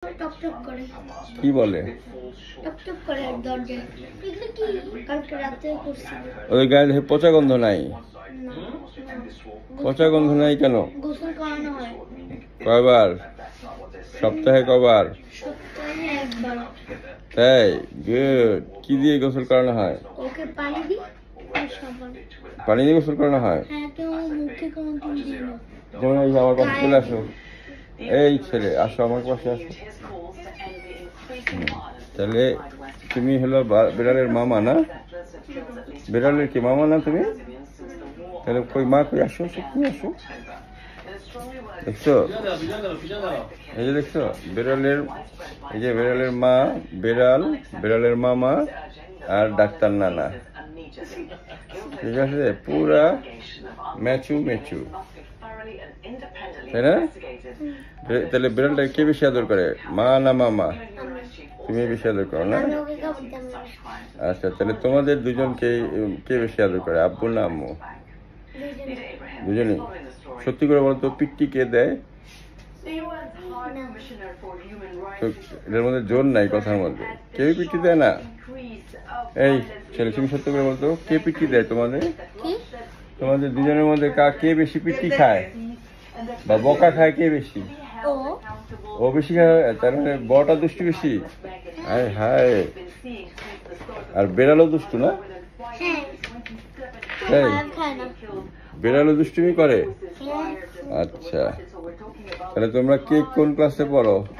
টক টক করে। কি বলে? টক টক করে দরজায়। এগুলো কি কালকে রাতে করছি? ওই গায়ে পচা গন্ধ নাই? না, পচা গন্ধ নাই কেন? গোসল করানো হয়। কয়বার? সপ্তাহে কবার? সপ্তাহে একবার। তাই? গুড। কি দিয়ে গোসল করানো হয়? ওকে পানি দিই আর সাবান। পানি দিয়ে গোসল করানো হয়? হ্যাঁ, কেউ মুখে কোনোদিন দিই না। যেমন এই যে আমার পাশে চলে আসো। এই ছেলে আসো আমার পাশে আসো। তাহলে তুমি হলো বিড়ালের মামা না? বিড়ালের কি মামা না তুমি? তাহলে কই মা কই আসো, তুমি আসো। দেখছো? এই যে দেখছো বিড়ালের, এই যে বিড়ালের মা, বিড়াল, বিড়ালের মামা আর ডাক্তার নানা। ঠিক আছে, পুরা ম্যাচু ম্যাচু, তাই না? তাহলে বিড়ালটা কে বেশি আদর করে, মা না মামা? তুমি বেশি আদর করো না? আচ্ছা, তাহলে তোমাদের দুজনকে কে বেশি আদর করে, আব্বু না আম্মু? দুজনেই। সত্যি করে বলতো পিট্টি কে দেয়? এর মধ্যে জোর নাই কথার মধ্যে, কেউ পিট্টি দেয় না। এই ছেলে তুমি সত্যি করে বলতো কে পিট্টি দেয় তোমাদের? তোমাদের দুজনের মধ্যে কে বেশি পিট্টি খায় বা বকা খায় কে বেশি? ও বেশি খায়, তার মানে বড়টা দুষ্টু বেশি। হায় হায়। আর বেড়ালও দুষ্টু না? তাই? বেড়ালও দুষ্টুমি করে? আচ্ছা, তাহলে তোমরা কে কোন ক্লাসে পড়ো?